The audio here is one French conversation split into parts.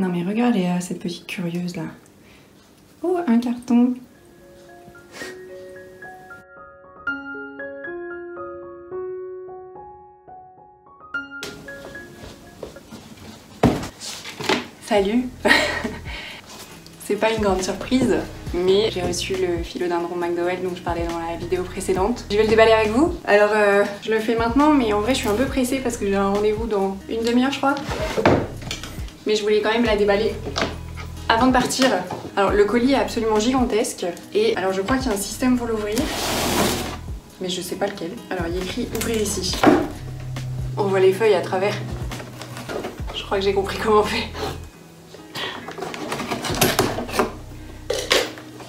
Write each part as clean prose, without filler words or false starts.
Non mais regardez cette petite curieuse là. Oh, un carton. Salut. C'est pas une grande surprise, mais j'ai reçu le philodendron McDowell dont je parlais dans la vidéo précédente. Je vais le déballer avec vous. Alors je le fais maintenant, mais en vrai je suis un peu pressée parce que j'ai un rendez-vous dans une demi-heure je crois. Mais je voulais quand même la déballer avant de partir. Alors le colis est absolument gigantesque et alors je crois qu'il y a un système pour l'ouvrir, mais je sais pas lequel. Alors il y a écrit ouvrir ici. On voit les feuilles à travers. Je crois que j'ai compris comment on fait.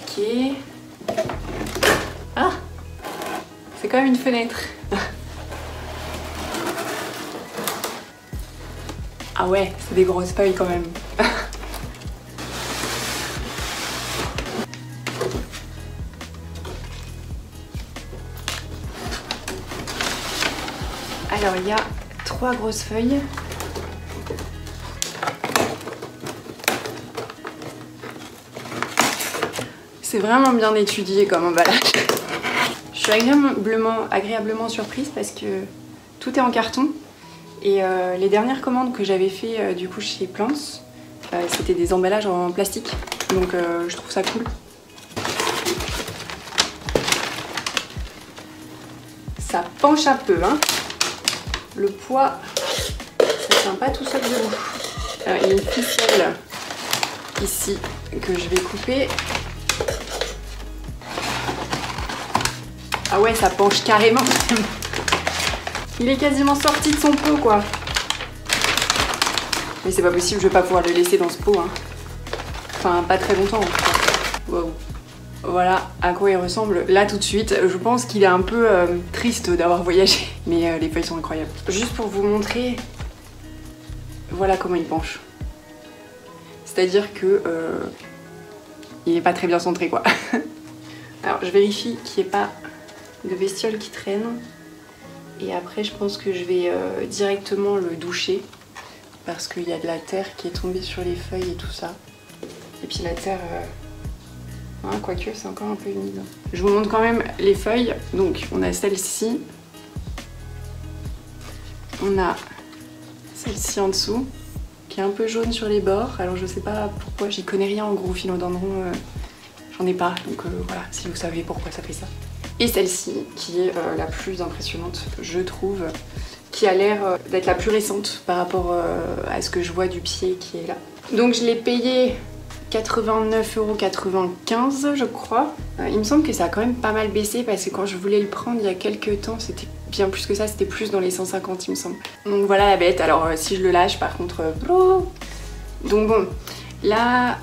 Ok. Ah, c'est quand même une fenêtre. Ah ouais, c'est des grosses feuilles quand même. Alors il y a 3 grosses feuilles. C'est vraiment bien étudié comme emballage. Je suis agréablement surprise parce que tout est en carton. Et les dernières commandes que j'avais fait du coup chez Plants, c'était des emballages en plastique. Donc je trouve ça cool. Ça penche un peu, hein. Le poids, ça tient pas tout seul debout. Il y a une ficelle ici que je vais couper. Ah ouais, ça penche carrément. Il est quasiment sorti de son pot, quoi. Mais c'est pas possible, je vais pas pouvoir le laisser dans ce pot, hein. Enfin, pas très longtemps, en tout cas. Wow. Voilà à quoi il ressemble là tout de suite. Je pense qu'il est un peu triste d'avoir voyagé. Mais les feuilles sont incroyables. Juste pour vous montrer, voilà comment il penche. C'est-à-dire que il est pas très bien centré, quoi. Alors je vérifie qu'il n'y ait pas de bestiole qui traîne. Et après je pense que je vais directement le doucher. Parce qu'il y a de la terre qui est tombée sur les feuilles et tout ça. Et puis la terre... Hein, quoique c'est encore un peu humide. Je vous montre quand même les feuilles. Donc on a celle-ci. On a celle-ci en dessous, qui est un peu jaune sur les bords. Alors je sais pas pourquoi, j'y connais rien en gros philodendron. J'en ai pas, donc voilà, si vous savez pourquoi ça fait ça. Et celle-ci, qui est la plus impressionnante, je trouve, qui a l'air d'être la plus récente par rapport à ce que je vois du pied qui est là. Donc je l'ai payé 89,95 € je crois. Il me semble que ça a quand même pas mal baissé parce que quand je voulais le prendre il y a quelques temps, c'était bien plus que ça, c'était plus dans les 150 il me semble. Donc voilà la bête. Alors si je le lâche par contre... Donc bon, là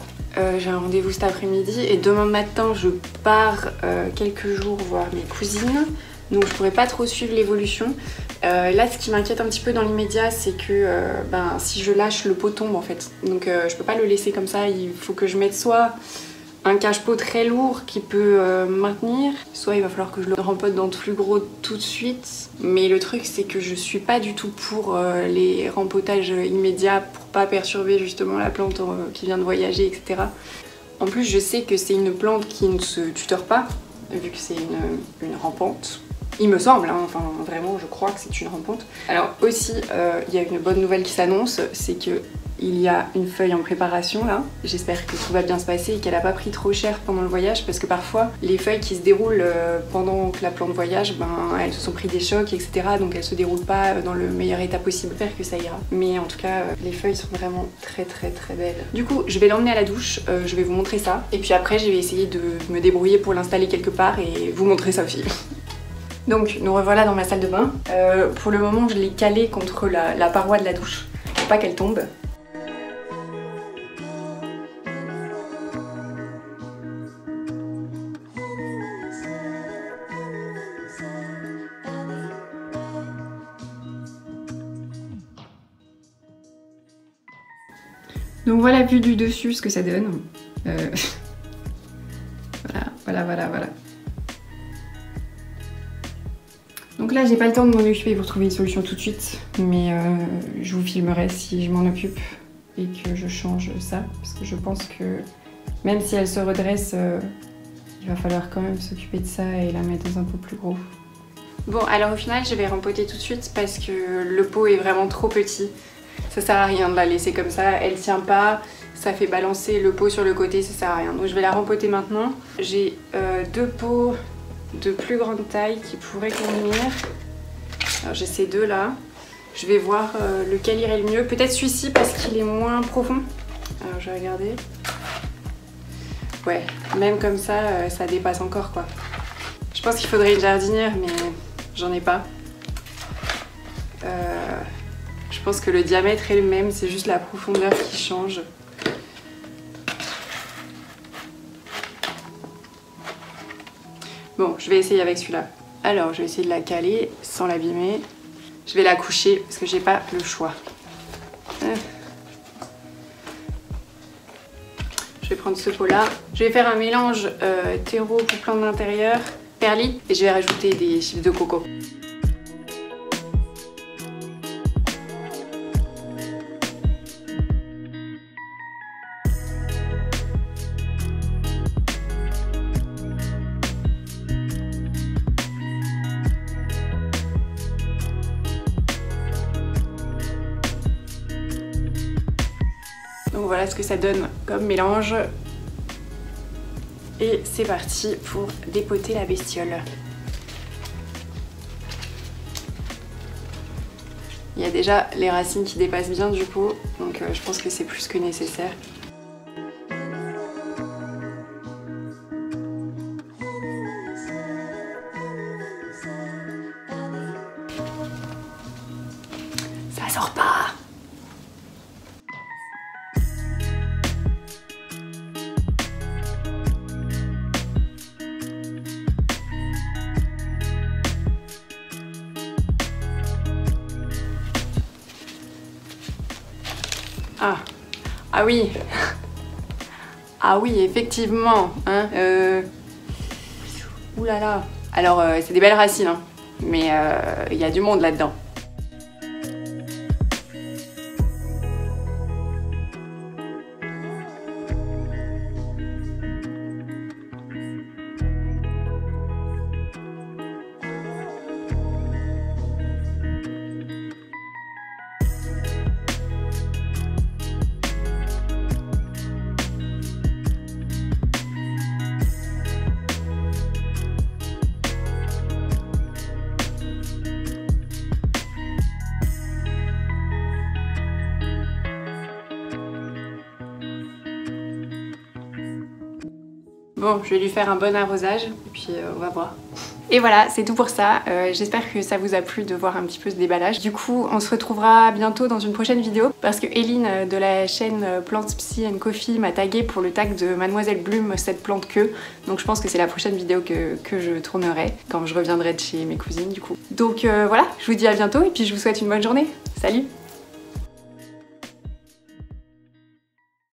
j'ai un rendez-vous cet après-midi et demain matin je pars quelques jours voir mes cousines. Donc je pourrais pas trop suivre l'évolution. Là ce qui m'inquiète un petit peu dans l'immédiat c'est que si je lâche le pot tombe en fait. Donc je peux pas le laisser comme ça, il faut que je mette soit un cache-pot très lourd qui peut maintenir, soit il va falloir que je le rempote dans plus gros tout de suite. Mais le truc c'est que je suis pas du tout pour les rempotages immédiats pour pas perturber justement la plante qui vient de voyager, etc. En plus je sais que c'est une plante qui ne se tuteur pas, vu que c'est une rampante. Il me semble, hein, enfin vraiment je crois que c'est une rampante. Alors aussi, il y a une bonne nouvelle qui s'annonce, c'est que il y a une feuille en préparation là. J'espère que tout va bien se passer et qu'elle n'a pas pris trop cher pendant le voyage parce que parfois les feuilles qui se déroulent pendant que la plante voyage, elles se sont pris des chocs, etc. Donc elles se déroulent pas dans le meilleur état possible. J'espère que ça ira. Mais en tout cas, les feuilles sont vraiment très belles. Du coup, je vais l'emmener à la douche, je vais vous montrer ça. Et puis après, je vais essayer de me débrouiller pour l'installer quelque part et vous montrer ça aussi. Donc nous revoilà dans ma salle de bain. Pour le moment je l'ai calée contre la paroi de la douche pour pas qu'elle tombe. Donc voilà vue du dessus ce que ça donne. Voilà. Donc là j'ai pas le temps de m'en occuper pour trouver une solution tout de suite, mais je vous filmerai si je m'en occupe. et que je change ça, parce que je pense que même si elle se redresse, il va falloir quand même s'occuper de ça et la mettre dans un pot plus gros. Bon, alors au final, je vais rempoter tout de suite parce que le pot est vraiment trop petit. Ça sert à rien de la laisser comme ça, elle tient pas, ça fait balancer le pot sur le côté, ça sert à rien. Donc je vais la rempoter maintenant. J'ai 2 pots de plus grande taille qui pourraient convenir. Alors j'ai ces deux là. Je vais voir lequel irait le mieux. Peut-être celui-ci parce qu'il est moins profond. Alors je vais regarder. Ouais, même comme ça, ça dépasse encore quoi. Je pense qu'il faudrait une jardinière, mais j'en ai pas. Je pense que le diamètre est le même, c'est juste la profondeur qui change. Bon, je vais essayer avec celui-là. Alors, je vais essayer de la caler sans l'abîmer. Je vais la coucher parce que j'ai pas le choix. Je vais prendre ce pot-là. Je vais faire un mélange terreau pour plantes d'intérieur, perlit, et je vais rajouter des chips de coco. Donc voilà ce que ça donne comme mélange. Et c'est parti pour dépoter la bestiole. Il y a déjà les racines qui dépassent bien du pot, donc je pense que c'est plus que nécessaire. Ça sort pas! Ah oui, ah oui, effectivement, hein, ouh là là. Alors c'est des belles racines, hein, mais il y a du monde là-dedans. Bon, je vais lui faire un bon arrosage et puis on va voir. Et voilà, c'est tout pour ça. J'espère que ça vous a plu de voir un petit peu ce déballage. Du coup, on se retrouvera bientôt dans une prochaine vidéo parce que Eline de la chaîne Plants Psy & Coffee m'a tagué pour le tag de Mademoiselle Bloom cette plante que. Donc je pense que c'est la prochaine vidéo que je tournerai quand je reviendrai de chez mes cousines du coup. Donc voilà, je vous dis à bientôt et puis je vous souhaite une bonne journée. Salut!